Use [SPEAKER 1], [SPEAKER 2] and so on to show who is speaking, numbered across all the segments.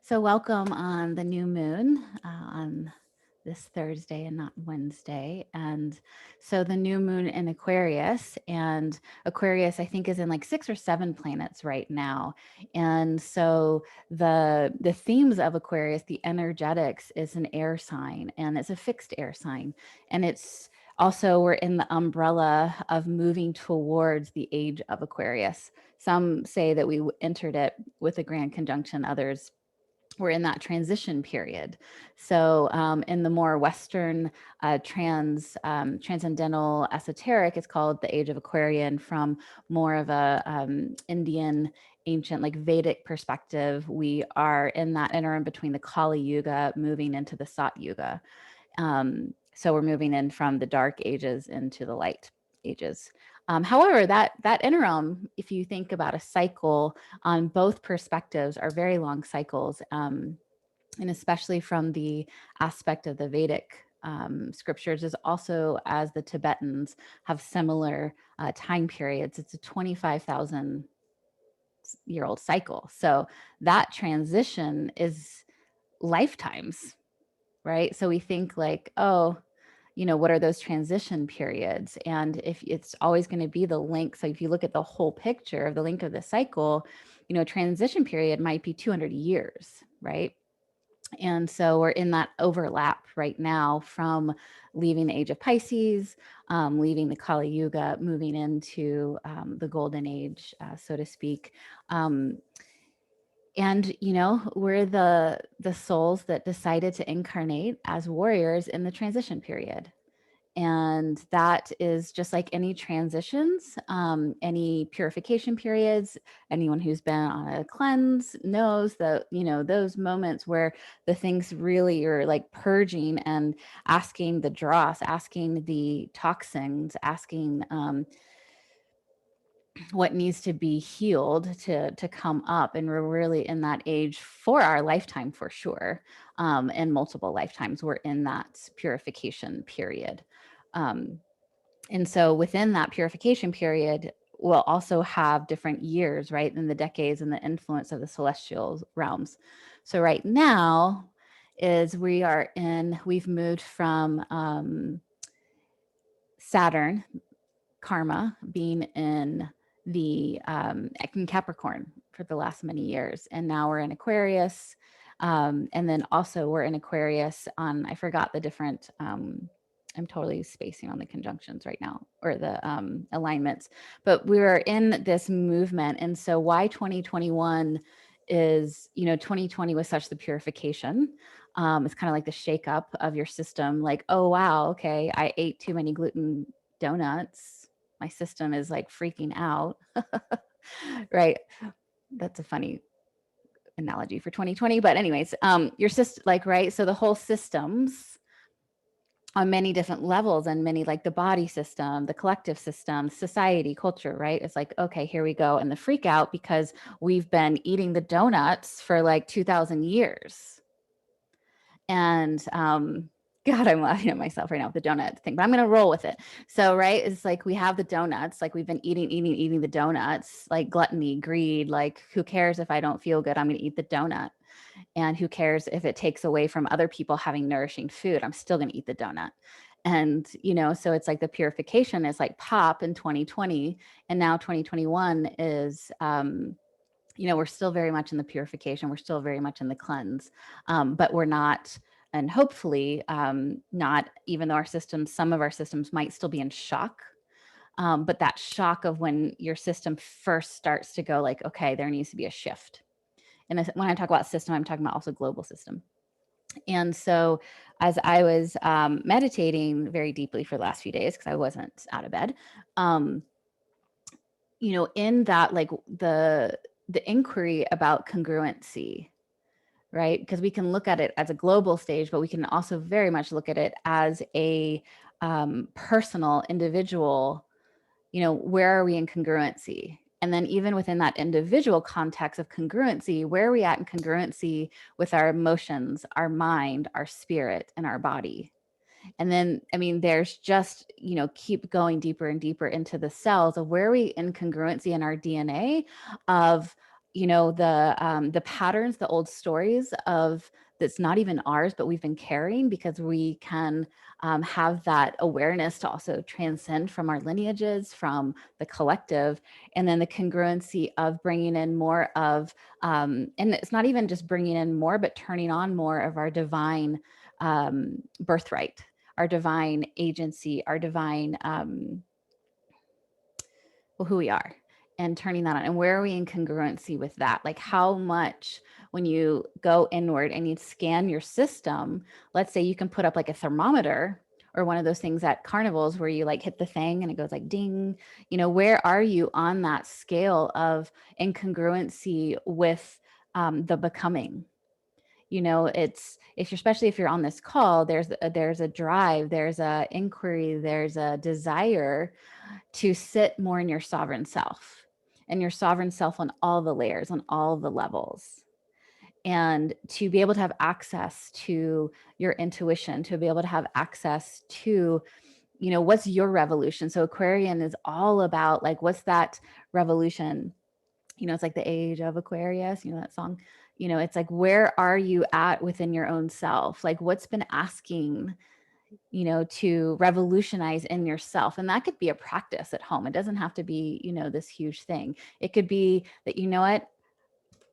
[SPEAKER 1] So welcome on the new moon on this Thursday and not Wednesday. And so the new moon in Aquarius, and Aquarius I think is in like 6 or 7 planets right now. And so the themes of Aquarius, the energetics, is an air sign, and it's a fixed air sign. And it's also, we're in the umbrella of moving towards the age of Aquarius. Some say that we entered it with a grand conjunction, others we're in that transition period. So in the more Western transcendental esoteric, it's called the Age of Aquarian, from more of a Indian ancient like Vedic perspective. We are in that interim between the Kali Yuga moving into the Sat Yuga. So we're moving in from the dark ages into the light ages. However, that interim, if you think about a cycle on both perspectives, are very long cycles, and especially from the aspect of the Vedic scriptures, is also, as the Tibetans have similar time periods. It's a 25,000-year-old cycle. So that transition is lifetimes, right? So we think like, oh, what are those transition periods? And if it's always going to be the link, so if you look at the whole picture of the link of the cycle, transition period might be 200 years, right? And so we're in that overlap right now from leaving the age of Pisces, leaving the Kali Yuga, moving into the golden age, so to speak. And we're the souls that decided to incarnate as warriors in the transition period. And that is just like any transitions, any purification periods. Anyone who's been on a cleanse knows that, those moments where the things really are like purging and asking the dross, asking the toxins, asking what needs to be healed to come up. And we're really in that age for our lifetime, for sure. And multiple lifetimes, we're in that purification period. And so within that purification period, we'll also have different years, right? In the decades and the influence of the celestial realms. So right now we've moved from Saturn, karma, being in in Capricorn for the last many years. And now we're in Aquarius. And then also we're in Aquarius on, I forgot the different, I'm totally spacing on the conjunctions right now, or the alignments, but we're in this movement. And so why 2021 is, 2020 was such the purification. It's kind of like the shakeup of your system. Like, oh, wow, okay, I ate too many gluten donuts. My system is like freaking out. Right. That's a funny analogy for 2020. But anyways, your system, like, right. So the whole systems on many different levels, and many, like the body system, the collective system, society, culture, right? It's like, okay, here we go. And the freak out because we've been eating the donuts for like 2000 years. And God, I'm laughing at myself right now with the donut thing, but I'm going to roll with it. So, right, it's like we have the donuts, like we've been eating the donuts, like gluttony, greed, like who cares if I don't feel good? I'm going to eat the donut. And who cares if it takes away from other people having nourishing food? I'm still going to eat the donut. And, so it's like the purification is like pop in 2020. And now 2021 is, we're still very much in the purification. We're still very much in the cleanse, but we're not, and hopefully not, even though some of our systems might still be in shock. But that shock of when your system first starts to go like, okay, there needs to be a shift. And when I talk about system, I'm talking about also global system. And so as I was meditating very deeply for the last few days, because I wasn't out of bed, in that, like the inquiry about congruency, right? Because we can look at it as a global stage, but we can also very much look at it as a personal, individual, where are we in congruency? And then even within that individual context of congruency, where are we at in congruency with our emotions, our mind, our spirit, and our body? And then, I mean, there's just, keep going deeper and deeper into the cells of where are we in congruency in our DNA of the patterns, the old stories of that's not even ours, but we've been carrying, because we can have that awareness to also transcend from our lineages, from the collective, and then the congruency of bringing in more of, and it's not even just bringing in more, but turning on more of our divine birthright, our divine agency, our divine who we are, and turning that on. And where are we in congruency with that? Like, how much, when you go inward and you scan your system, let's say you can put up like a thermometer or one of those things at carnivals where you like hit the thing and it goes like ding, where are you on that scale of incongruency with the becoming? It's, if you're, especially if you're on this call, there's a drive, there's a inquiry, there's a desire to sit more in your sovereign self, and your sovereign self on all the layers, on all the levels, and to be able to have access to your intuition, to be able to have access to, what's your revolution. So Aquarian is all about like, what's that revolution? It's like the age of Aquarius, that song. It's like, where are you at within your own self? Like, what's been asking, to revolutionize in yourself? And that could be a practice at home. It doesn't have to be, this huge thing. It could be that, what,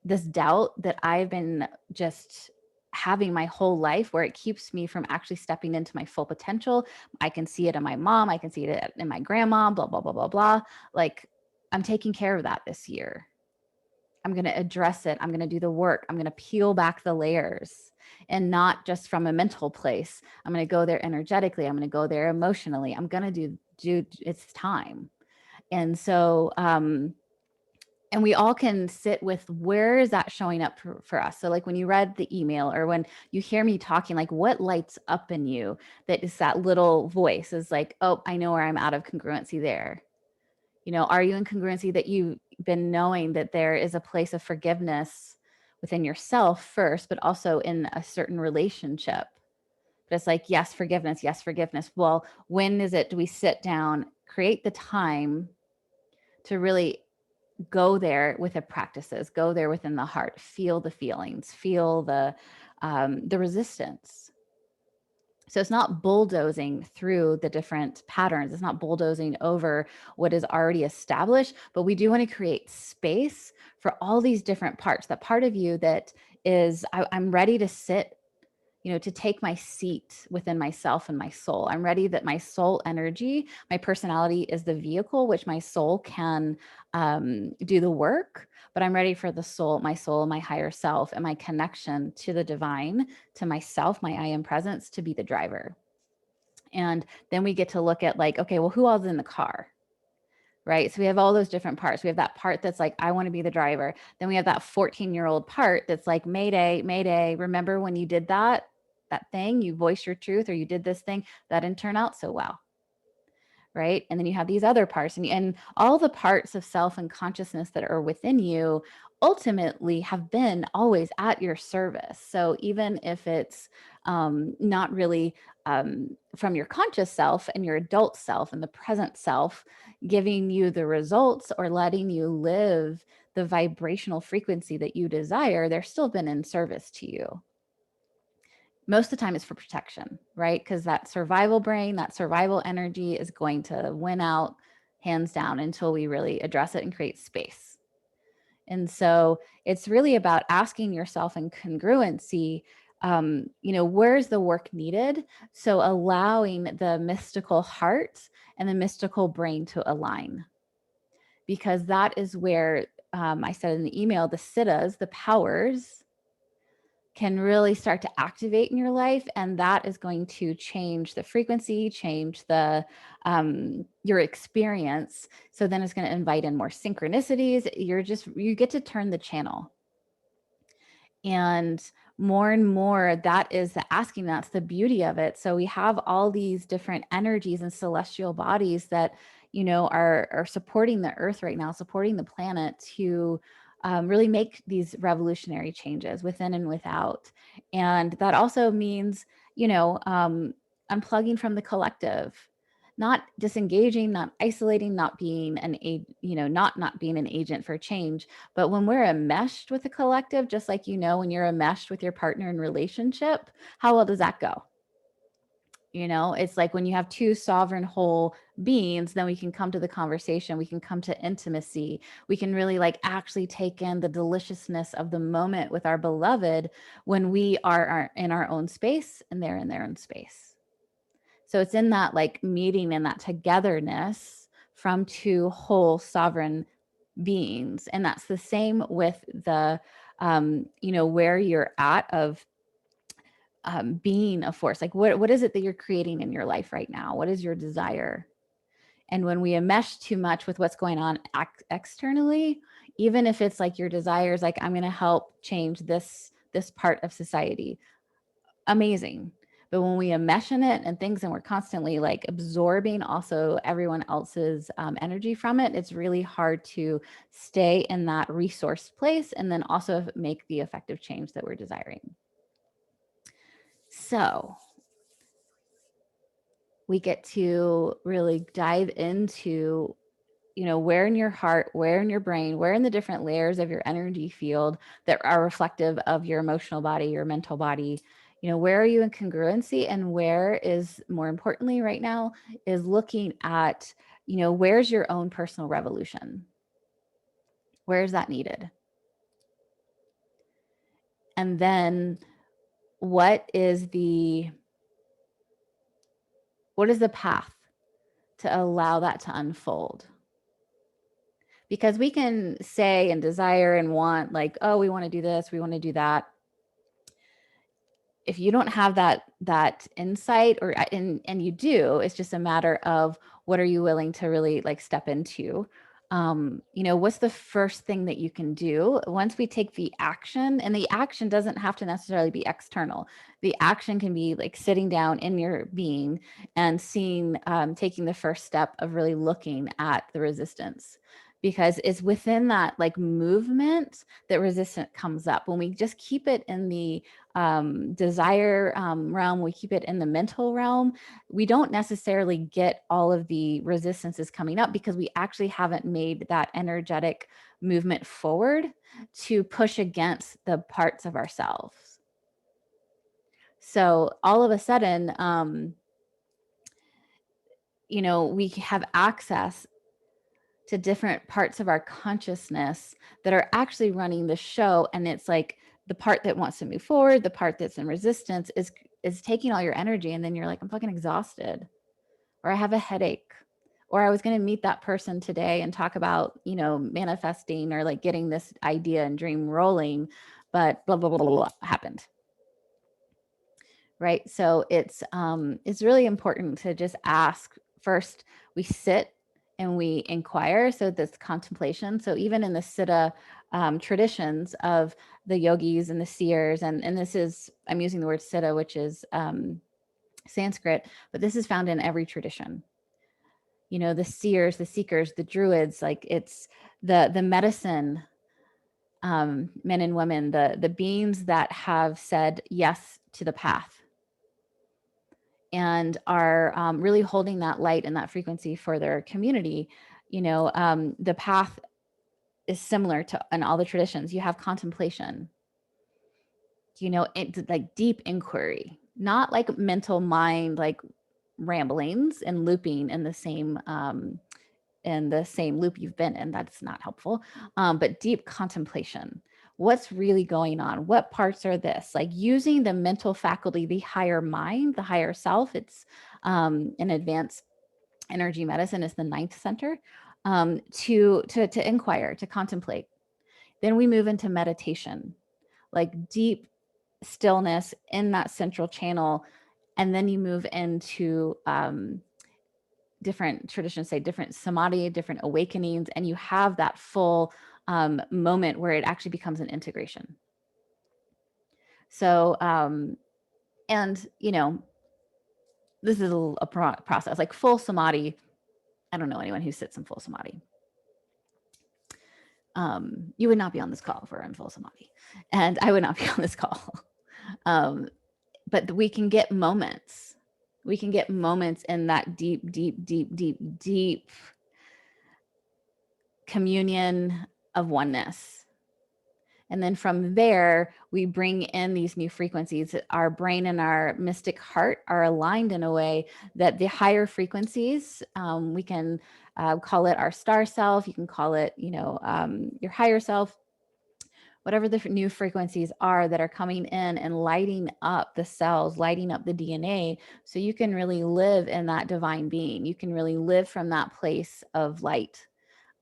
[SPEAKER 1] this doubt that I've been just having my whole life, where it keeps me from actually stepping into my full potential. I can see it in my mom. I can see it in my grandma, blah, blah, blah, blah, blah. Like, I'm taking care of that this year. I'm going to address it. I'm going to do the work. I'm going to peel back the layers, and not just from a mental place. I'm going to go there energetically. I'm going to go there emotionally. I'm going to do it's time. And so, and we all can sit with, where is that showing up for us? So like when you read the email, or when you hear me talking, like what lights up in you that is that little voice is like, oh, I know where I'm out of congruency there. Are you in congruency that you've been knowing that there is a place of forgiveness within yourself first, but also in a certain relationship? But it's like, yes, forgiveness. Yes, forgiveness. Well, when is it, do we sit down, create the time to really go there with the practices, go there within the heart, feel the feelings, feel the resistance. So it's not bulldozing through the different patterns. It's not bulldozing over what is already established, but we do want to create space for all these different parts. That part of you that is, I'm ready to sit, to take my seat within myself and my soul. I'm ready that my soul energy, my personality is the vehicle, which my soul can do the work, but I'm ready for the soul, my higher self, and my connection to the divine, to myself, my I am presence, to be the driver. And then we get to look at like, okay, well, who else is in the car? Right? So we have all those different parts. We have that part that's like, I want to be the driver. Then we have that 14-year-old part that's like, Mayday, Mayday. Remember when you did that thing, you voiced your truth, or you did this thing that didn't turn out so well. Right? And then you have these other parts, and all the parts of self and consciousness that are within you ultimately have been always at your service. So even if it's not really from your conscious self and your adult self and the present self giving you the results, or letting you live the vibrational frequency that you desire, they're still been in service to you. Most of the time it's for protection, right? Because that survival brain, that survival energy is going to win out hands down until we really address it and create space. And so it's really about asking yourself in congruency, where's the work needed? So allowing the mystical heart and the mystical brain to align, because that is where I said in the email, the siddhas, the powers, can really start to activate in your life, and that is going to change the frequency, change the your experience. So then it's going to invite in more synchronicities. You get to turn the channel, and more that is the asking. That's the beauty of it. So we have all these different energies and celestial bodies that are supporting the earth right now, supporting the planet to really make these revolutionary changes within and without. And that also means unplugging from the collective, not disengaging, not isolating, not being not being an agent for change. But when we're enmeshed with the collective, just like, when you're enmeshed with your partner in relationship, how well does that go? It's like when you have two sovereign whole beings, then we can come to the conversation, we can come to intimacy, we can really like actually take in the deliciousness of the moment with our beloved when we are in our own space and they're in their own space. So it's in that like meeting and that togetherness from two whole sovereign beings. And that's the same with the where you're at of being a force. Like what is it that you're creating in your life right now? What is your desire? And when we enmesh too much with what's going on externally, even if it's like your desires, like I'm going to help change this part of society, amazing. But when we enmesh in it and things, and we're constantly like absorbing also everyone else's energy from it, it's really hard to stay in that resource place and then also make the effective change that we're desiring. So we get to really dive into, where in your heart, where in your brain, where in the different layers of your energy field that are reflective of your emotional body, your mental body, where are you in congruency, and where is, more importantly right now, is looking at, where's your own personal revolution? Where is that needed? And then what is the path to allow that to unfold? Because we can say and desire and want, like, oh, we want to do this, we want to do that. If you don't have that insight, or and you do, it's just a matter of what are you willing to really like step into. What's the first thing that you can do once we take the action? And the action doesn't have to necessarily be external. The action can be like sitting down in your being and seeing, taking the first step of really looking at the resistance, because it's within that like movement that resistance comes up. When we just keep it in the desire realm, we keep it in the mental realm, we don't necessarily get all of the resistances coming up, because we actually haven't made that energetic movement forward to push against the parts of ourselves. So all of a sudden, we have access to different parts of our consciousness that are actually running the show. And it's like the part that wants to move forward, the part that's in resistance is taking all your energy. And then you're like, I'm fucking exhausted, or I have a headache, or I was going to meet that person today and talk about, manifesting or like getting this idea and dream rolling, but blah, blah, blah, blah, blah happened. Right. So it's really important to just ask first. We sit and we inquire. So this contemplation. So even in the Siddha traditions of the yogis and the seers, and this is, I'm using the word Siddha, which is Sanskrit, but this is found in every tradition. The seers, the seekers, the druids, like it's the medicine men and women, the beings that have said yes to the path and are really holding that light and that frequency for their community. The path is similar to in all the traditions. You have contemplation, it's like deep inquiry, not like mental mind, like ramblings and looping in the same loop you've been in. That's not helpful. But deep contemplation. What's really going on? What parts are this? Like using the mental faculty, the higher mind, the higher self. It's in advanced energy medicine, is the ninth center, to inquire, to contemplate. Then we move into meditation, like deep stillness in that central channel. And then you move into different traditions say different samadhi, different awakenings, and you have that full moment where it actually becomes an integration. So, and this is a process like full samadhi. I don't know anyone who sits in full samadhi. You would not be on this call if we're in full samadhi, and I would not be on this call. But we can get moments We can get moments in that deep, deep, deep, deep, deep communion of oneness. And then from there, we bring in these new frequencies. Our brain and our mystic heart are aligned in a way that the higher frequencies, we can call it our star self. You can call it, your higher self, whatever the new frequencies are that are coming in and lighting up the cells, lighting up the DNA, so you can really live in that divine being. You can really live from that place of light.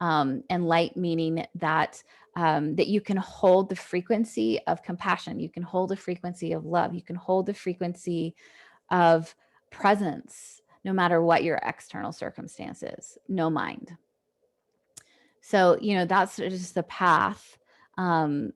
[SPEAKER 1] And light meaning that that you can hold the frequency of compassion, you can hold the frequency of love, you can hold the frequency of presence, no matter what your external circumstances. No mind. So that's just the path. And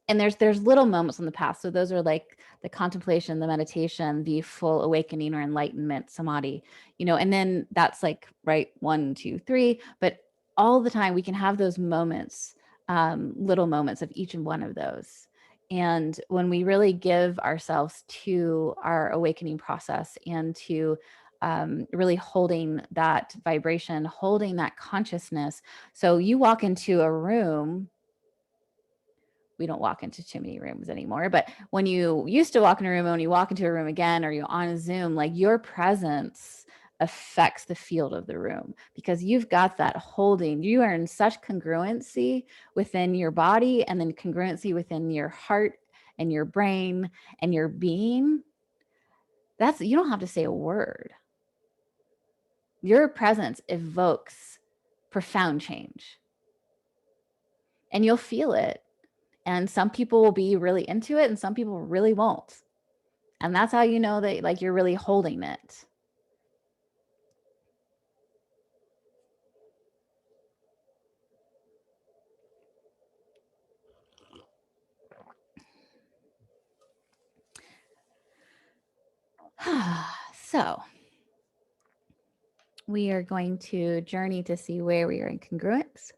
[SPEAKER 1] there's little moments on the path. So those are like the contemplation, the meditation, the full awakening or enlightenment, samadhi, and then that's like, right, 1, 2, 3. But all the time we can have those moments, little moments of each and one of those. And when we really give ourselves to our awakening process and to really holding that vibration, holding that consciousness. So you walk into a room, we don't walk into too many rooms anymore, but when you used to walk in a room and when you walk into a room again, or you're on a Zoom, like your presence affects the field of the room because you've got that holding. You are in such congruency within your body and then congruency within your heart and your brain and your being. You don't have to say a word. Your presence evokes profound change and you'll feel it. And some people will be really into it and some people really won't. And that's how you know that like you're really holding it. So we are going to journey to see where we are in congruence.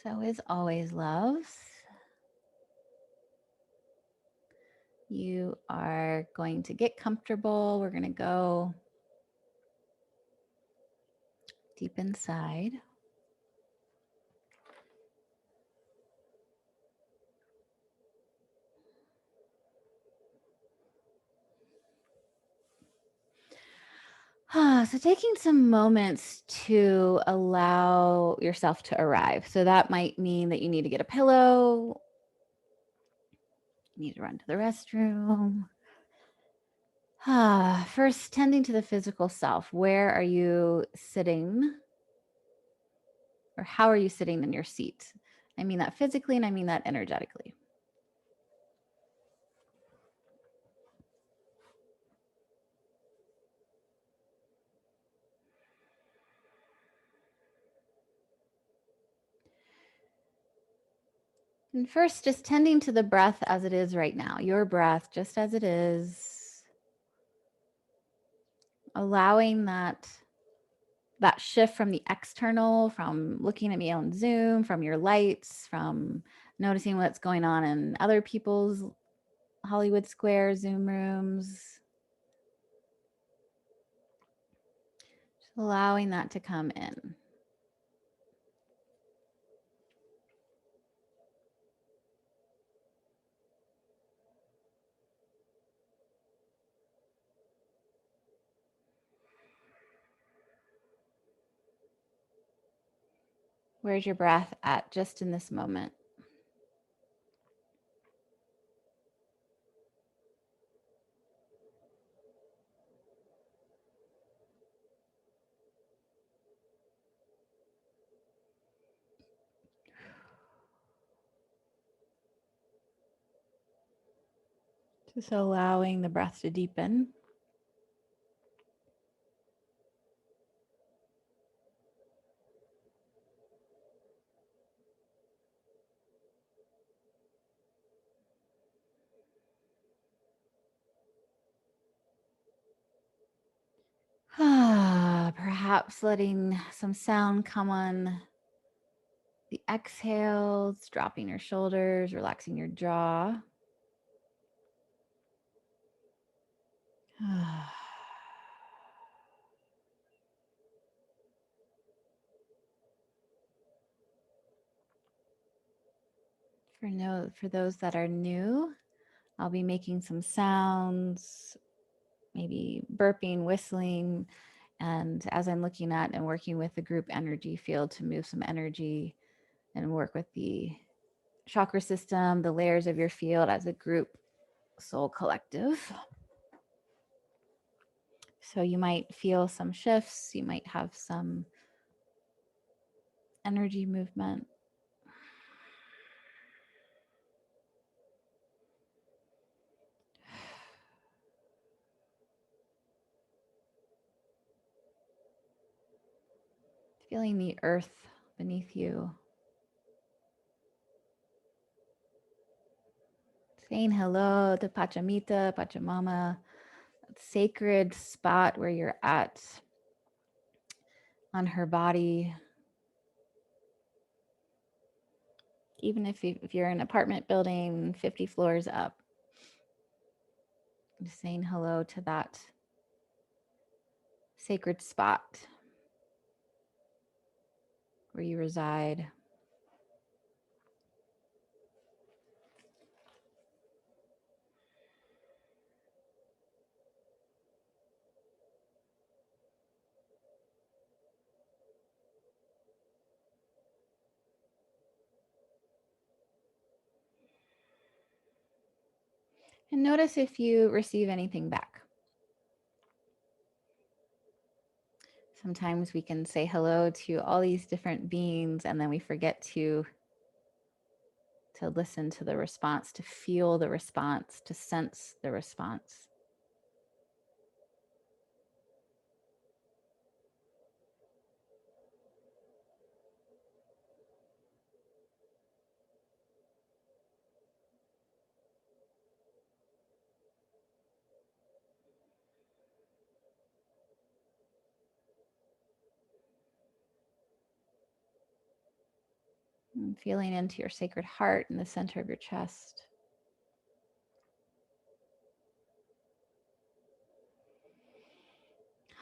[SPEAKER 1] So as always, loves, you are going to get comfortable. We're going to go deep inside. So taking some moments to allow yourself to arrive. So that might mean that you need to get a pillow, you need to run to the restroom. First, tending to the physical self. Where are you sitting? Or how are you sitting in your seat? I mean that physically and I mean that energetically. And first, just tending to the breath as it is right now, your breath just as it is, allowing that shift from the external, from looking at me on Zoom, from your lights, from noticing what's going on in other people's Hollywood Square Zoom rooms. Just allowing that to come in. Where's your breath at just in this moment? Just allowing the breath to deepen. perhaps letting some sound come on the exhales, dropping your shoulders, relaxing your jaw. For those that are new, I'll be making some sounds, maybe burping, whistling, and as I'm looking at and working with the group energy field to move some energy and work with the chakra system, the layers of your field as a group soul collective. So you might feel some shifts, you might have some energy movement. Feeling the earth beneath you. Saying hello to Pachamita, Pachamama, sacred spot where you're at on her body. Even if you're in an apartment building 50 floors up, just saying hello to that sacred spot where you reside. And notice if you receive anything back. Sometimes we can say hello to all these different beings and then we forget to listen to the response, to feel the response, to sense the response. And feeling into your sacred heart in the center of your chest.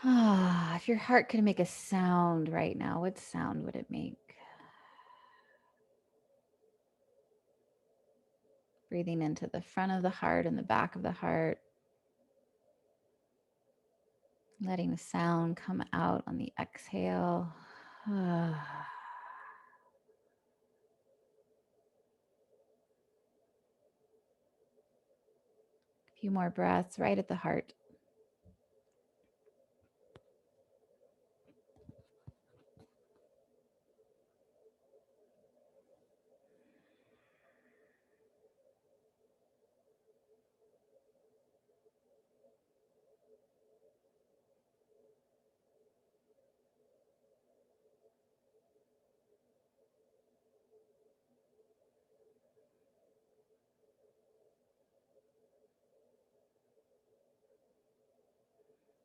[SPEAKER 1] If your heart could make a sound right now, what sound would it make? Breathing into the front of the heart and the back of the heart. Letting the sound come out on the exhale. A few more breaths right at the heart.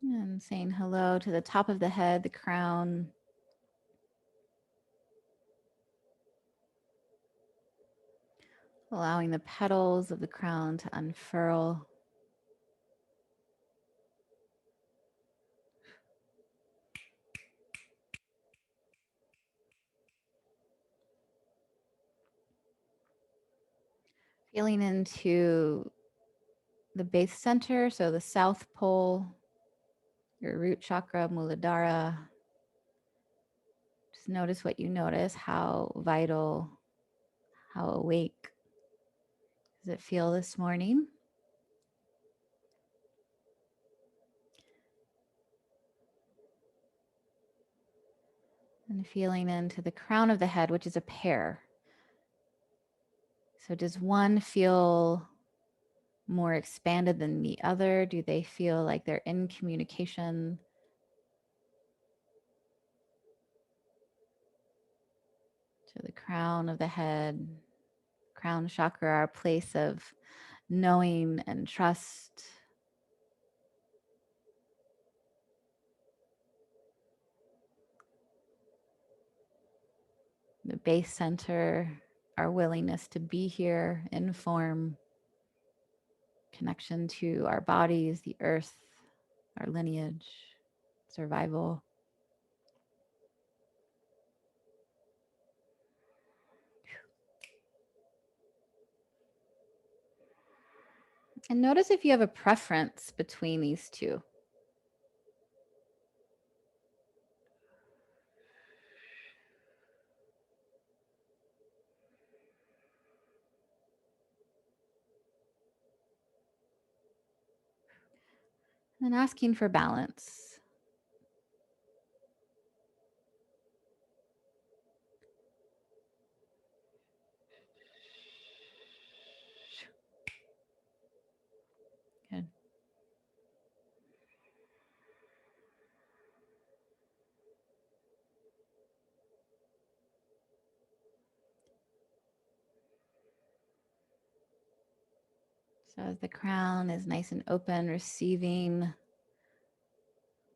[SPEAKER 1] And saying hello to the top of the head, the crown. Allowing the petals of the crown to unfurl. Feeling into the base center, so the south pole, your root chakra, Muladhara. Just notice what you notice, how vital, how awake does it feel this morning? And feeling into the crown of the head, which is a pair. So does one feel more expanded than the other? Do they feel like they're in communication? To the crown of the head, crown chakra, our place of knowing and trust. The base center, our willingness to be here in form, connection to our bodies, the earth, our lineage, survival. And notice if you have a preference between these two. And asking for balance. Good. So as the crown is nice and open, receiving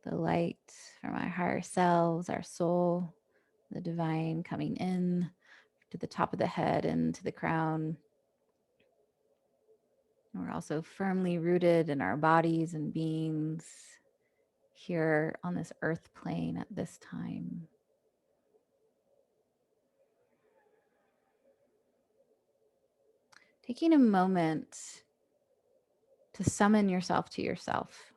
[SPEAKER 1] the light from our higher selves, our soul, the divine coming in to the top of the head and to the crown. And we're also firmly rooted in our bodies and beings here on this earth plane at this time. Taking a moment to summon yourself to yourself.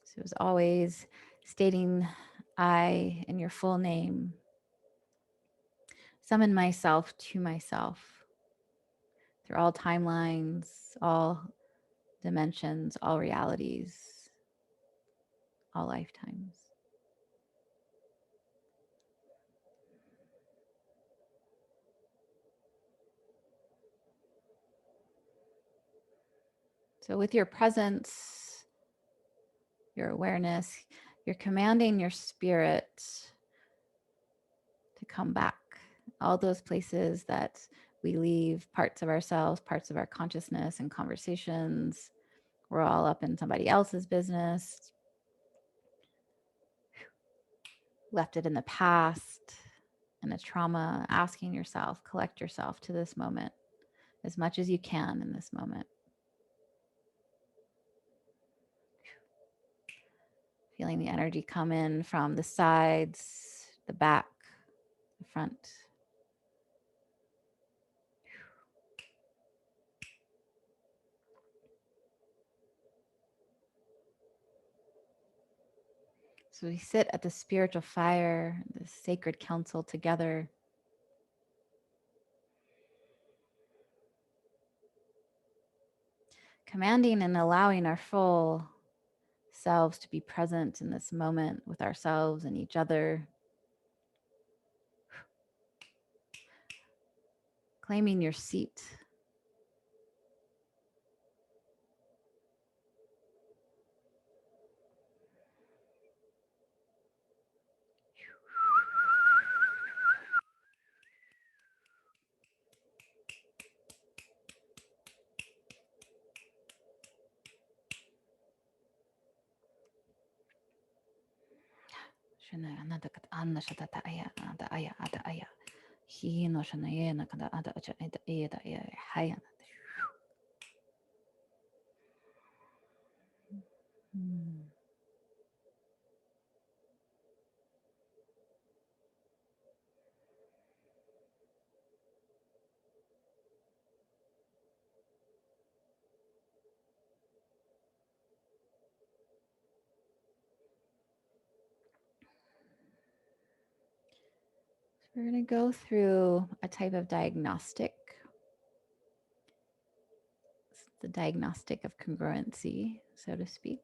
[SPEAKER 1] So as always, stating I in your full name. Summon myself to myself through all timelines, all dimensions, all realities, all lifetimes. So with your presence, your awareness, you're commanding your spirit to come back. All those places that we leave parts of ourselves, parts of our consciousness and conversations. We're all up in somebody else's business, left it in the past, and a trauma, asking yourself, collect yourself to this moment as much as you can in this moment. Feeling the energy come in from the sides, the back, the front. So we sit at the spiritual fire, the sacred council together. Commanding and allowing our full selves to be present in this moment with ourselves and each other. Claiming your seat. We're going to go through a type of diagnostic. It's the diagnostic of congruency, so to speak.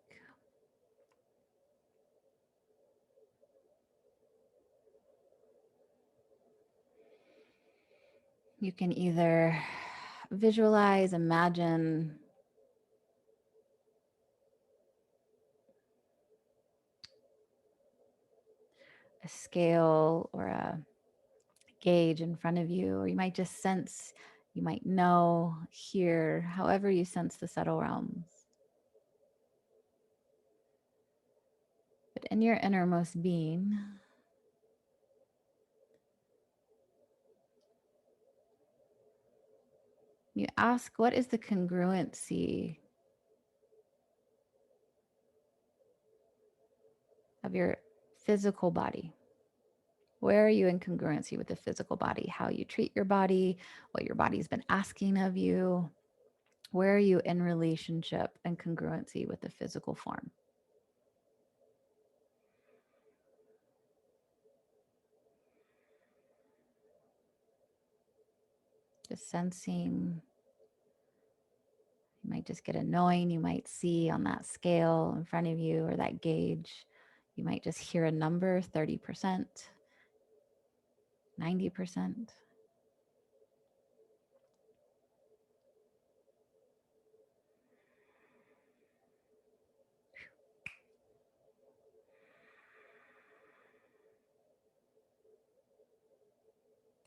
[SPEAKER 1] You can either visualize, imagine a scale or a gauge in front of you, or you might just sense, you might know, hear, however you sense the subtle realms. But in your innermost being, You ask, what is the congruency of your physical body? Where are you in congruency with the physical body? How you treat your body, what your body's been asking of you? Where are you in relationship and congruency with the physical form? Just sensing. You might just get a knowing. You might see on that scale in front of you or that gauge. You might just hear a number, 30%, 90%.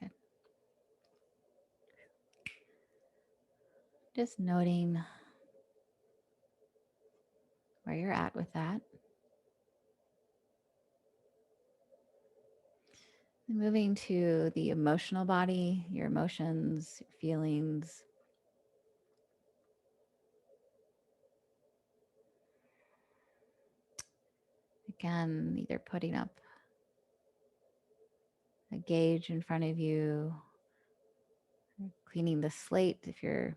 [SPEAKER 1] Good. Just noting where you're at with that. And moving to the emotional body, your emotions, your feelings. Again, either putting up a gauge in front of you, cleaning the slate if you're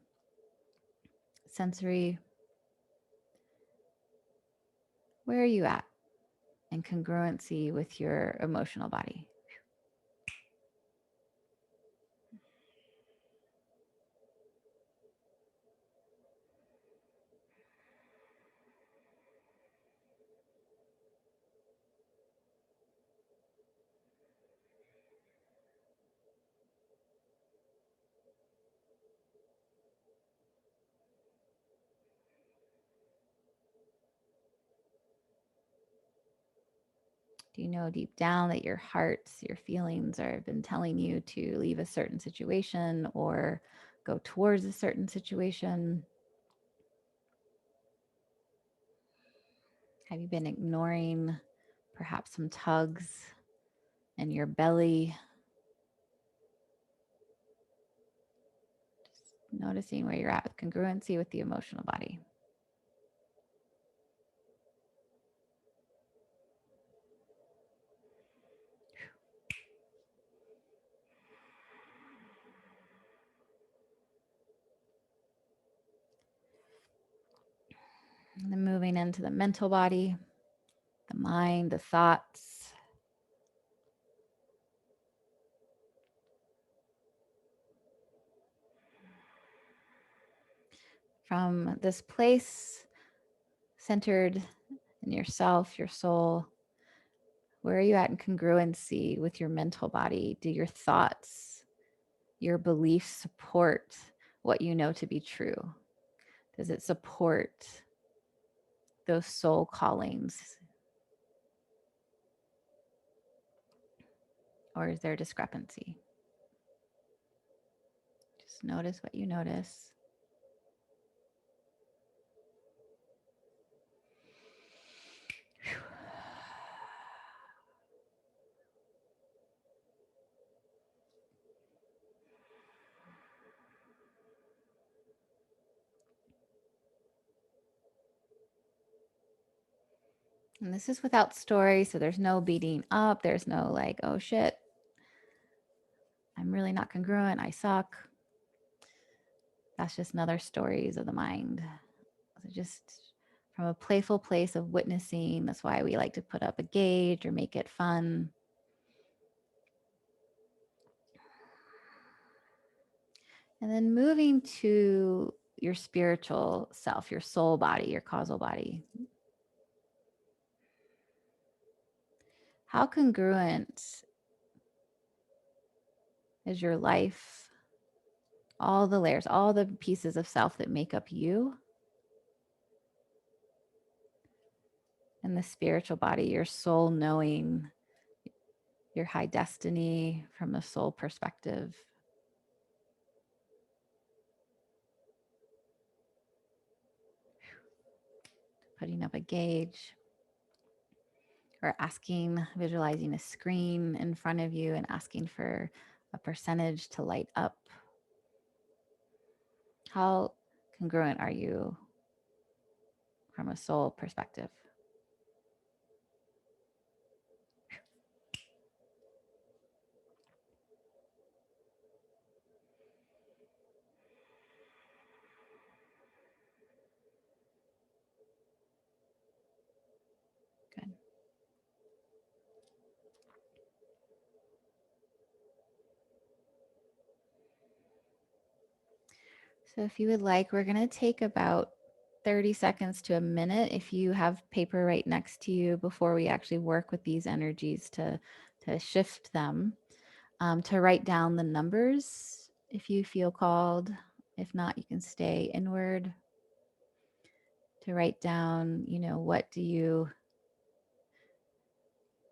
[SPEAKER 1] sensory. Where are you at in congruency with your emotional body? Do you know deep down that your hearts, your feelings are been telling you to leave a certain situation or go towards a certain situation? Have you been ignoring perhaps some tugs in your belly? Just noticing where you're at with congruency with the emotional body. And then moving into the mental body, the mind, the thoughts. From this place centered in yourself, your soul, where are you at in congruency with your mental body? Do your thoughts, your beliefs support what you know to be true? Does it support those soul callings? Or is there discrepancy? Just notice what you notice. And this is without story. So there's no beating up. There's no like, oh shit, I'm really not congruent. I suck. That's just another stories of the mind. So just from a playful place of witnessing. That's why we like to put up a gauge or make it fun. And then moving to your spiritual self, your soul body, your causal body. How congruent is your life? All the layers, all the pieces of self that make up you, and the spiritual body, your soul knowing your high destiny from the soul perspective. Putting up a gauge or asking, visualizing a screen in front of you and asking for a percentage to light up. How congruent are you from a soul perspective? Good. So if you would like, we're going to take about 30 seconds to a minute if you have paper right next to you before we actually work with these energies to shift them, to write down the numbers if you feel called. If not, you can stay inward, to write down, what do you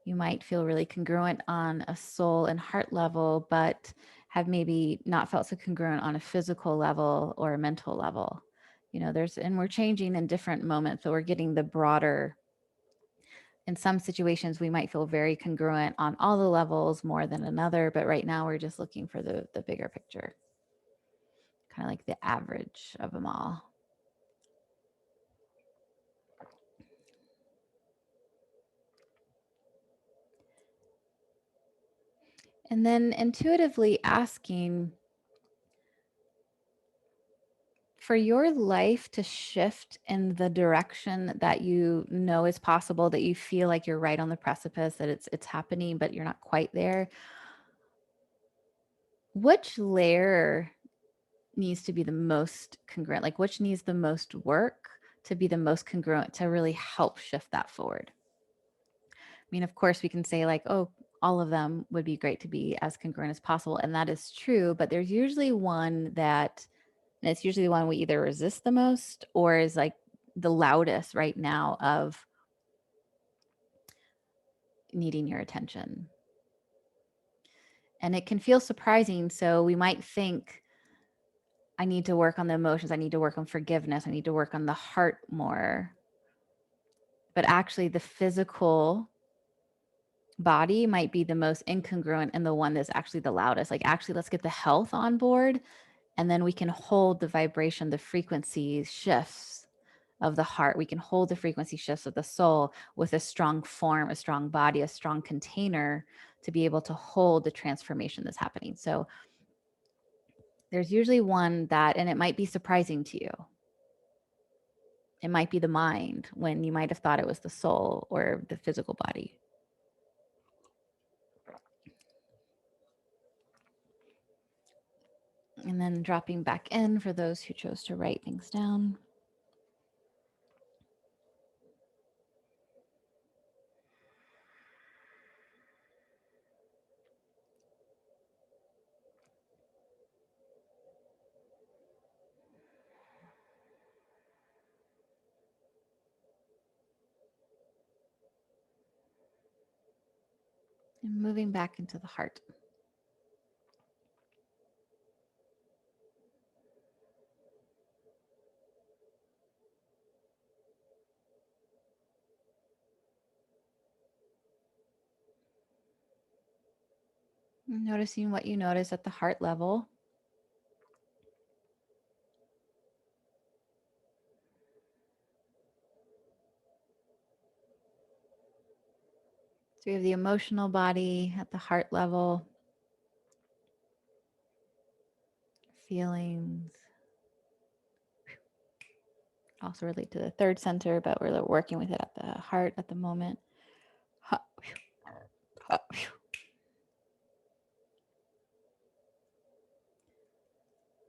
[SPEAKER 1] might feel really congruent on a soul and heart level, but have maybe not felt so congruent on a physical level or a mental level. And we're changing in different moments, but we're getting the broader. In some situations, we might feel very congruent on all the levels more than another, but right now we're just looking for the bigger picture, kind of like the average of them all. And then intuitively asking, for your life to shift in the direction that you know is possible, that you feel like you're right on the precipice, that it's happening, but you're not quite there, which layer needs to be the most congruent? Like, which needs the most work to be the most congruent to really help shift that forward? I mean, of course, we can say, like, oh, all of them would be great to be as congruent as possible. And that is true. But there's usually one that, and it's usually the one we either resist the most or is like the loudest right now of needing your attention. And it can feel surprising. So we might think, I need to work on the emotions. I need to work on forgiveness. I need to work on the heart more. But actually, the physical body might be the most incongruent and the one that's actually the loudest. Like, actually, let's get the health on board. And then we can hold the vibration, the frequency shifts of the heart. We can hold the frequency shifts of the soul with a strong form, a strong body, a strong container to be able to hold the transformation that's happening. So there's usually one that, and it might be surprising to you. It might be the mind when you might have thought it was the soul or the physical body. And then dropping back in for those who chose to write things down. And moving back into the heart. Noticing what you notice at the heart level. So we have the emotional body at the heart level, feelings. Also relate to the third center, but we're working with it at the heart at the moment.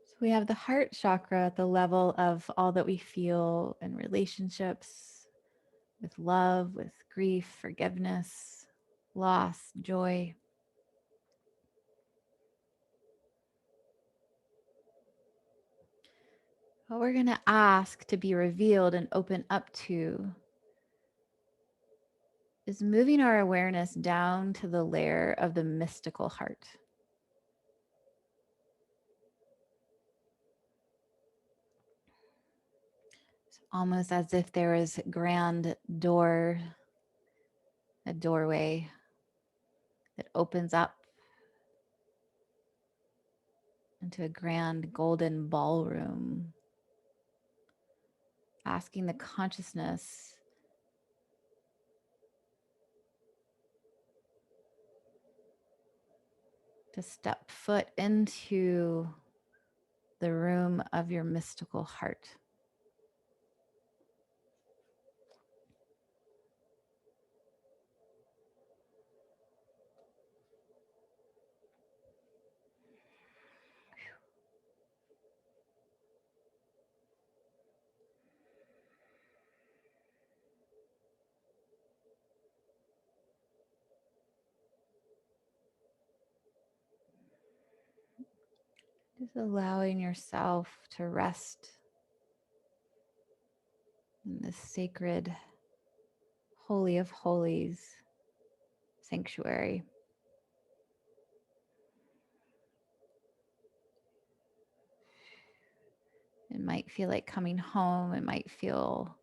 [SPEAKER 1] So we have the heart chakra at the level of all that we feel in relationships, with love, with grief, forgiveness, loss, joy. What we're going to ask to be revealed and open up to is moving our awareness down to the layer of the mystical heart. It's almost as if there is a grand door, a doorway that opens up into a grand golden ballroom, asking the consciousness to step foot into the room of your mystical heart. Just allowing yourself to rest in this sacred, holy of holies sanctuary. It might feel like coming home. It might feel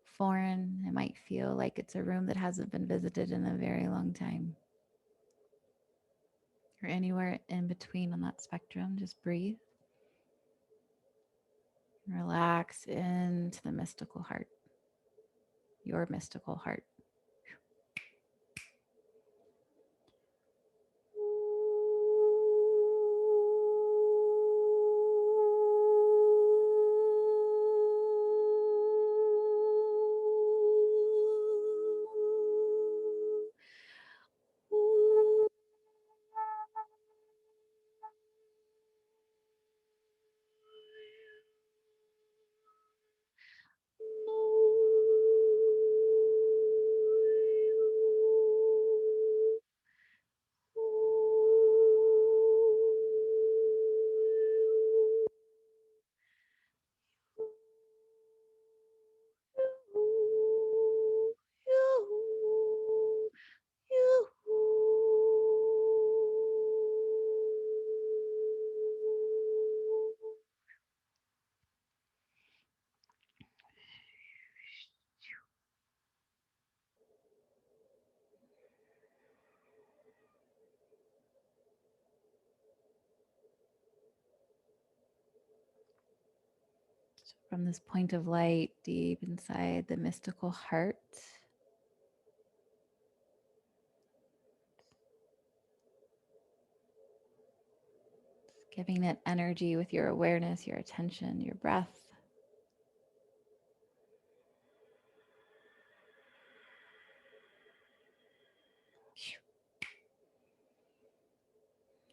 [SPEAKER 1] foreign. It might feel like it's a room that hasn't been visited in a very long time. Or anywhere in between on that spectrum, just breathe. Relax into the mystical heart, your mystical heart. From this point of light deep inside the mystical heart, giving it energy with your awareness, your attention, your breath.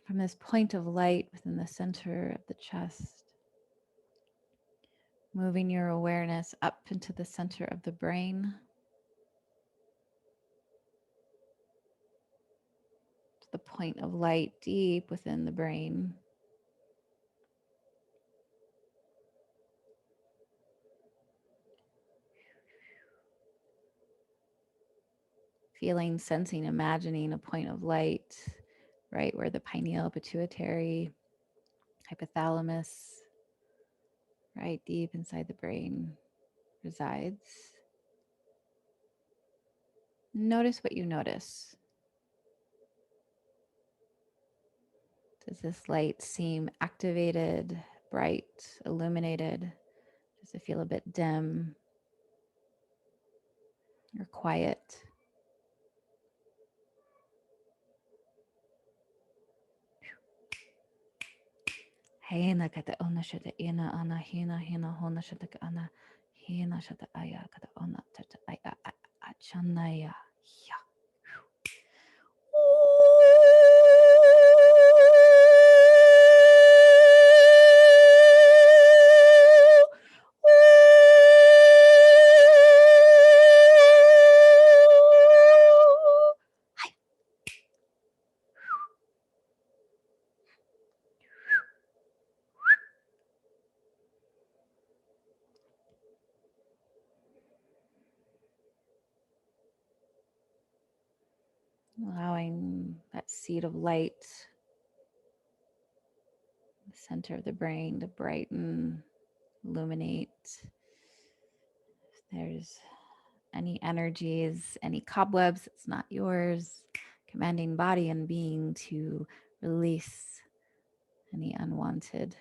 [SPEAKER 1] From this point of light within the center of the chest, moving your awareness up into the center of the brain, to the point of light deep within the brain. Feeling, sensing, imagining a point of light right where the pineal, pituitary, hypothalamus, right deep inside the brain resides. Notice what you notice. Does this light seem activated, bright, illuminated? Does it feel a bit dim or quiet? Hena kata ona shata ina ana hina hina hona shata ka ana hina shata aya kata ona tata aya achanaya ya. Allowing that seed of light, the center of the brain, to brighten, illuminate. If there's any energies, any cobwebs, it's not yours. Commanding body and being to release any unwanted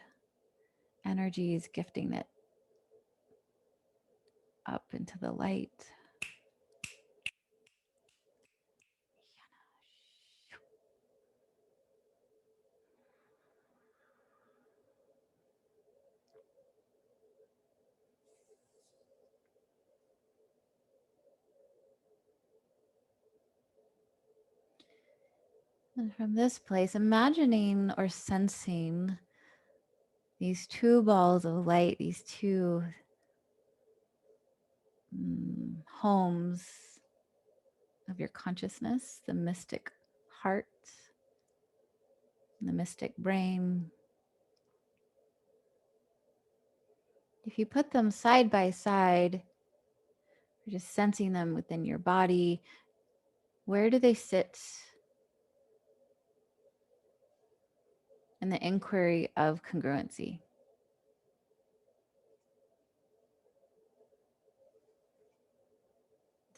[SPEAKER 1] energies, gifting it up into the light. And from this place, imagining or sensing these two balls of light, these two homes of your consciousness, the mystic heart and the mystic brain. If you put them side by side, you're just sensing them within your body. Where do they sit in the inquiry of congruency?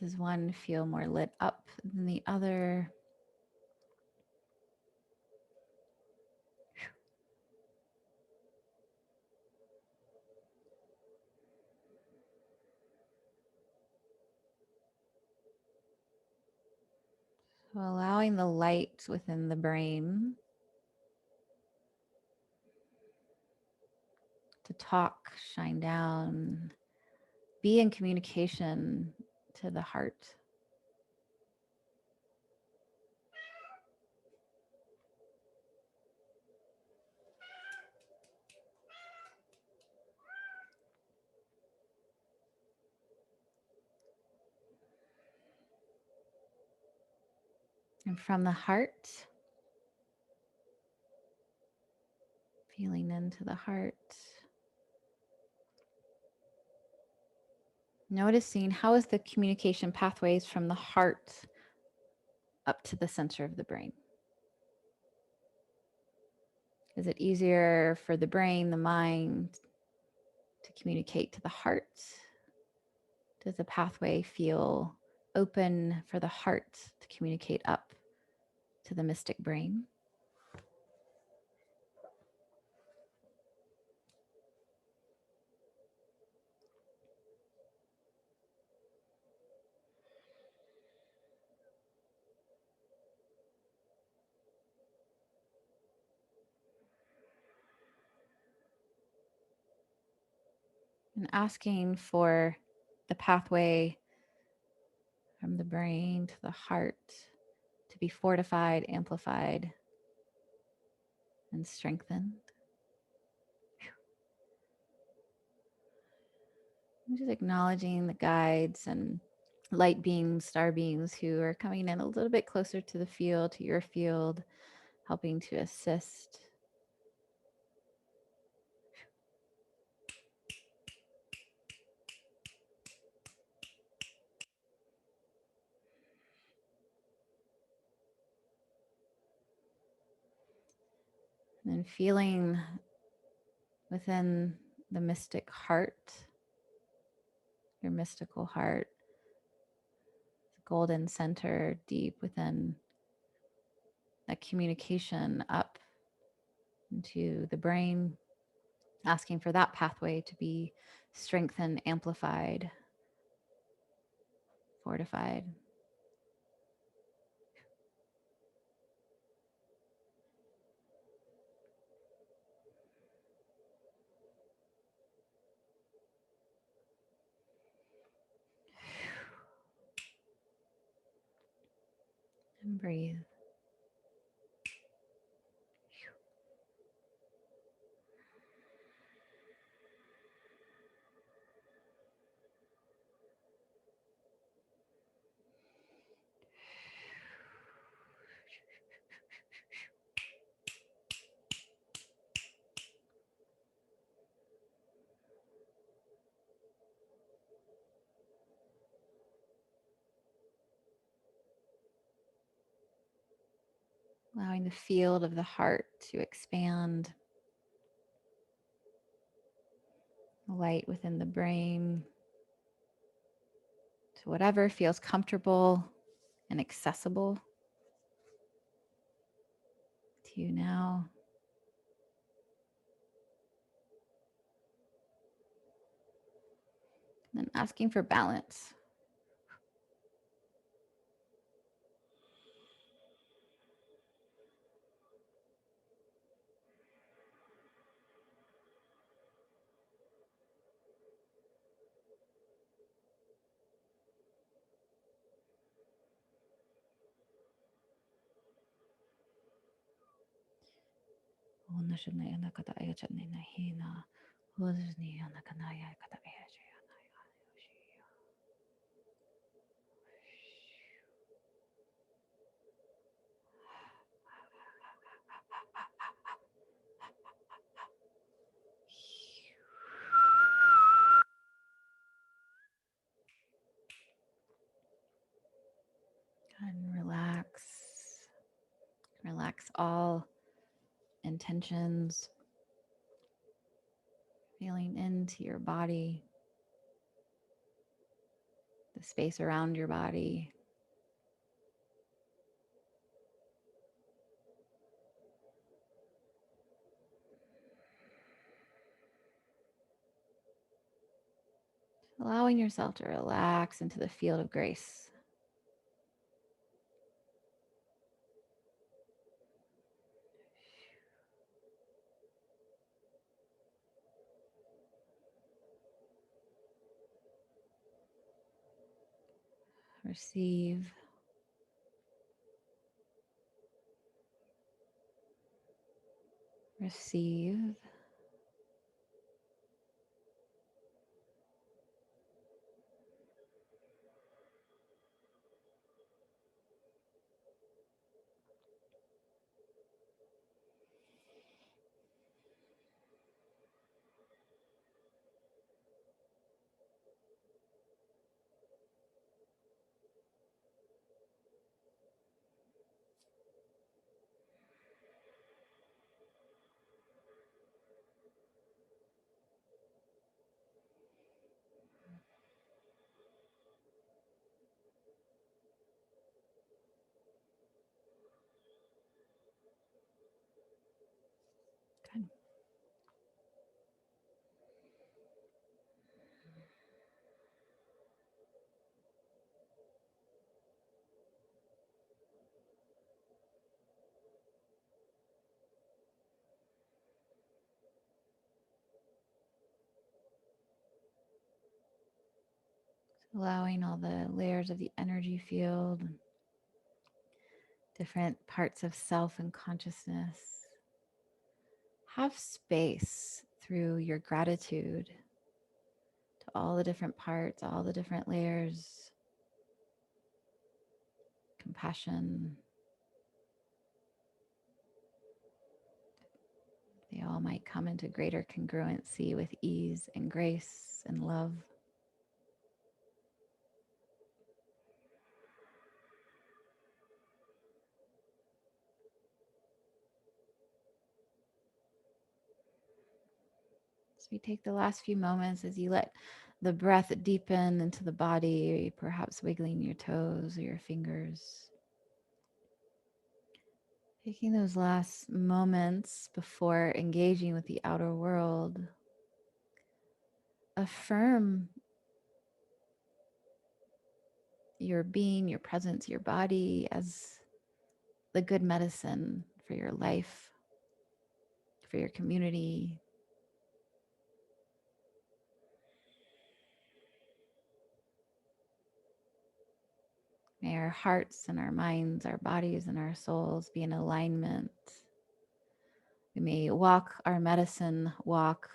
[SPEAKER 1] Does one feel more lit up than the other? So allowing the light within the brain to talk, shine down, be in communication to the heart. And from the heart, feeling into the heart, noticing how is the communication pathways from the heart up to the center of the brain. Is it easier for the brain, the mind, to communicate to the heart? Does the pathway feel open for the heart to communicate up to the mystic brain? And asking for the pathway from the brain to the heart to be fortified, amplified, and strengthened. I'm just acknowledging the guides and light beings, star beings who are coming in a little bit closer to the field, to your field, helping to assist. And then feeling within the mystic heart, your mystical heart, golden center deep within that communication up into the brain, asking for that pathway to be strengthened, amplified, fortified. And breathe. Allowing the field of the heart to expand, the light within the brain to whatever feels comfortable and accessible to you now. And asking for balance. And relax. Relax all intentions, feeling into your body, the space around your body. Allowing yourself to relax into the field of grace. Receive. Receive. Good. Allowing all the layers of the energy field, different parts of self and consciousness. Have space through your gratitude to all the different parts, all the different layers, compassion. They all might come into greater congruency with ease and grace and love. So we take the last few moments as you let the breath deepen into the body, perhaps wiggling your toes or your fingers. Taking those last moments before engaging with the outer world, affirm your being, your presence, your body as the good medicine for your life, for your community. May our hearts and our minds, our bodies and our souls be in alignment. We may walk our medicine walk.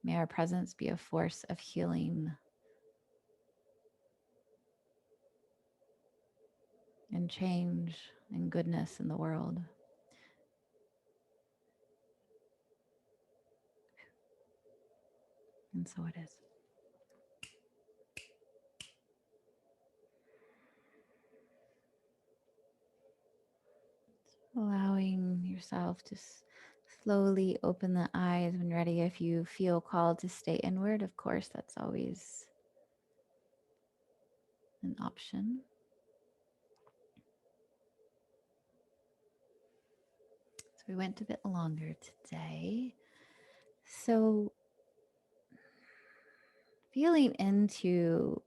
[SPEAKER 1] May our presence be a force of healing and change and goodness in the world. And so it is. Allowing yourself to slowly open the eyes when ready. If you feel called to stay inward, of course, that's always an option. So we went a bit longer today. So feeling into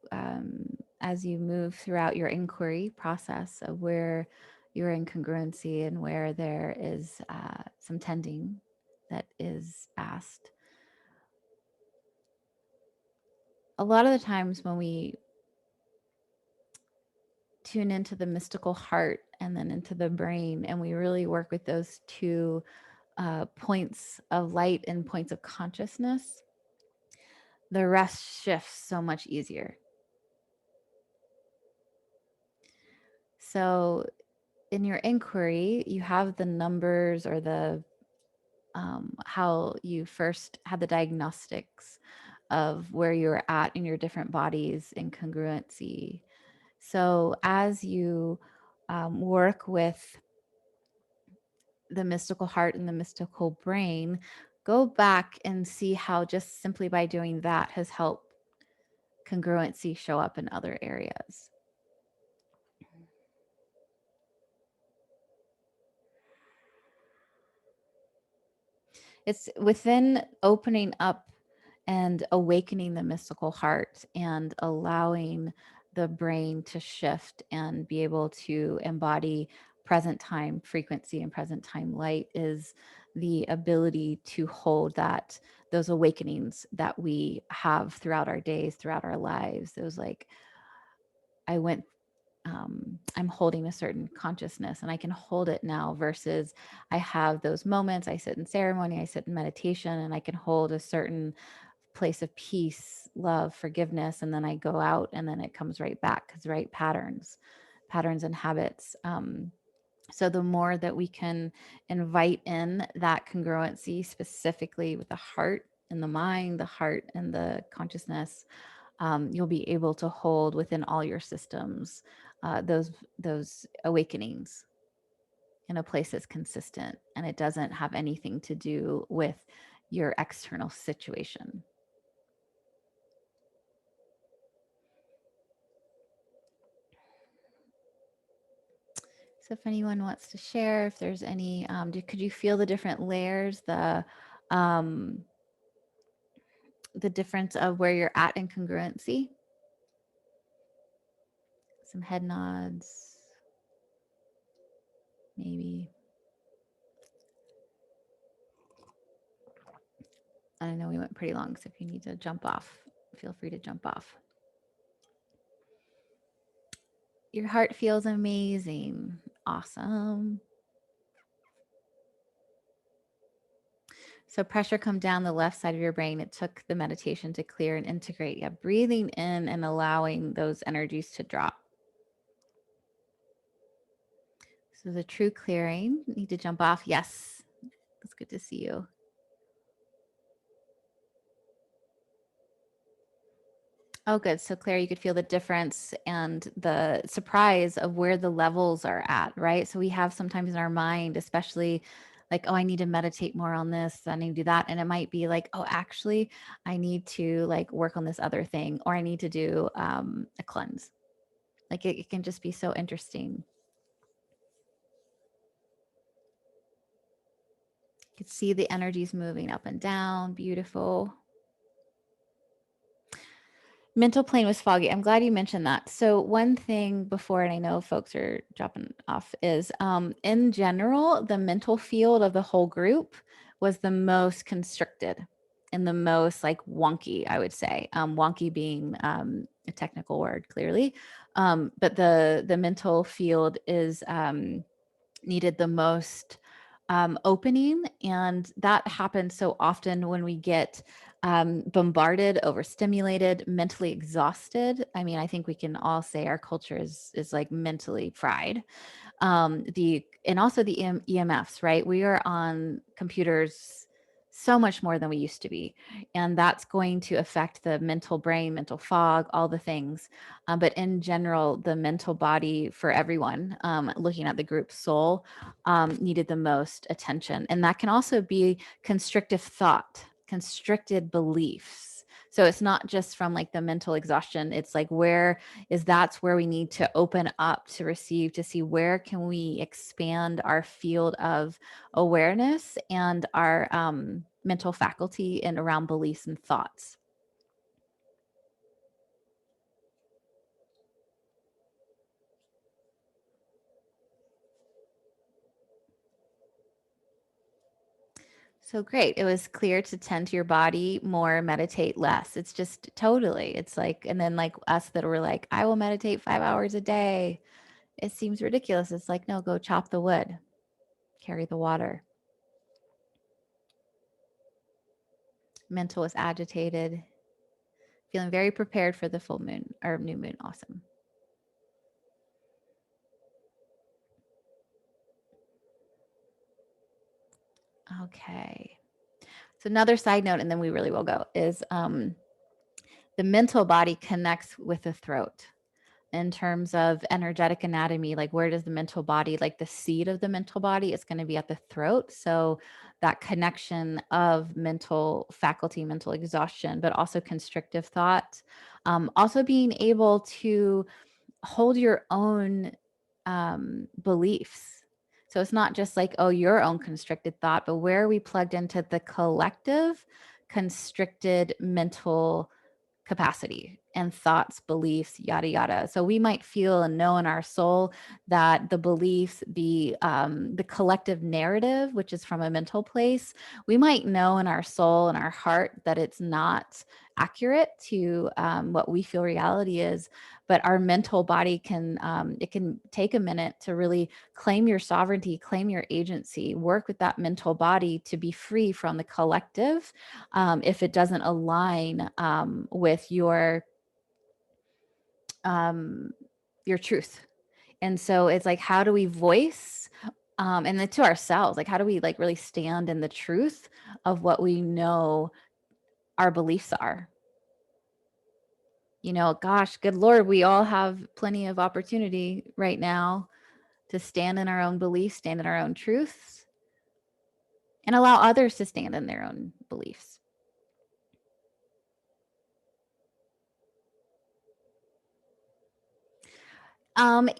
[SPEAKER 1] as you move throughout your inquiry process of where you're in congruency and where there is some tending that is asked. A lot of the times when we tune into the mystical heart and then into the brain, and we really work with those two points of light and points of consciousness, the rest shifts so much easier. So in your inquiry, you have the numbers or the how you first had the diagnostics of where you're at in your different bodies in congruency. So as you work with the mystical heart and the mystical brain, go back and see how just simply by doing that has helped congruency show up in other areas. It's within opening up and awakening the mystical heart and allowing the brain to shift and be able to embody present time frequency and present time light is the ability to hold that those awakenings that we have throughout our days, throughout our lives. Those like I went I'm holding a certain consciousness and I can hold it now versus I have those moments. I sit in ceremony, I sit in meditation, and I can hold a certain place of peace, love, forgiveness, and then I go out and then it comes right back because right patterns and habits. So the more that we can invite in that congruency specifically with the heart and the mind, the heart and the consciousness, you'll be able to hold within all your systems those awakenings in a place that's consistent, and it doesn't have anything to do with your external situation. So if anyone wants to share, if there's any, could you feel the different layers, the difference of where you're at in congruency? Some head nods, maybe. I know we went pretty long, so if you need to jump off, feel free to jump off. Your heart feels amazing. Awesome. So pressure come down the left side of your brain. It took the meditation to clear and integrate. Yeah, breathing in and allowing those energies to drop. So the true clearing. Need to jump off. Yes. It's good to see you. Oh, good. So Claire, you could feel the difference and the surprise of where the levels are at, right? So we have sometimes in our mind, especially like, oh, I need to meditate more on this, I need to do that. And it might be like, oh, actually, I need to like work on this other thing, or I need to do a cleanse. Like it can just be so interesting. You can see the energies moving up and down. Beautiful. Mental plane was foggy. I'm glad you mentioned that. So one thing before, and I know folks are dropping off, is in general, the mental field of the whole group was the most constricted and the most like wonky, I would say. Wonky being a technical word, clearly. But the mental field is needed the most opening. And that happens so often when we get bombarded, overstimulated, mentally exhausted. I mean, I think we can all say our culture is like mentally fried. And also the EMFs, right? We are on computers so much more than we used to be, and that's going to affect the mental brain, mental fog, all the things. But in general, the mental body for everyone, looking at the group soul, needed the most attention, and that can also be constrictive thought, constricted beliefs. So it's not just from like the mental exhaustion. It's like that's where we need to open up to receive, to see where can we expand our field of awareness and our mental faculty and around beliefs and thoughts. So great. It was clear to tend to your body more, meditate less. It's just totally, it's like, and then like us that were like, I will meditate 5 hours a day. It seems ridiculous. It's like, no, go chop the wood, carry the water. Mental was agitated, feeling very prepared for the full moon or new moon. Awesome. Okay. So another side note, and then we really will go, is the mental body connects with the throat in terms of energetic anatomy. Like, where does the mental body, like the seat of the mental body, is going to be at the throat. So that connection of mental faculty, mental exhaustion, but also constrictive thought. Also being able to hold your own beliefs. So it's not just like, oh, your own constricted thought, but where are we plugged into the collective constricted mental capacity and thoughts, beliefs, yada, yada. So we might feel and know in our soul that the beliefs, the collective narrative, which is from a mental place, we might know in our soul and our heart that it's not accurate to what we feel reality is. But our mental body can, it can take a minute to really claim your sovereignty, claim your agency, work with that mental body to be free from the collective if it doesn't align with your truth. And so it's like, how do we voice and then to ourselves, like, how do we like really stand in the truth of what we know our beliefs are? You know, gosh, good Lord, we all have plenty of opportunity right now to stand in our own beliefs, stand in our own truths, and allow others to stand in their own beliefs.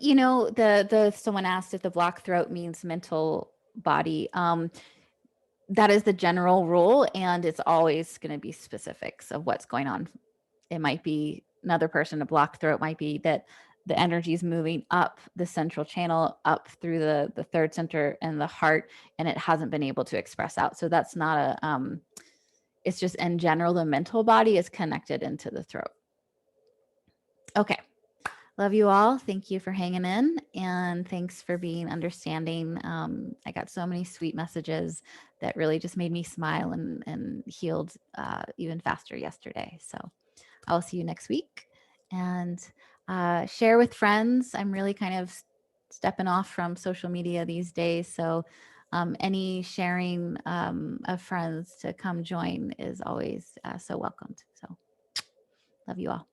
[SPEAKER 1] You know, the someone asked if the blocked throat means mental body. That is the general rule, and it's always going to be specifics of what's going on. It might be another person, a blocked throat might be that the energy is moving up the central channel, up through the third center and the heart, and it hasn't been able to express out. So that's not a it's just in general, the mental body is connected into the throat. Okay. Love you all. Thank you for hanging in, and thanks for being understanding. I got so many sweet messages that really just made me smile and healed even faster yesterday. So I'll see you next week, and share with friends. I'm really kind of stepping off from social media these days. So any sharing of friends to come join is always so welcomed. So love you all.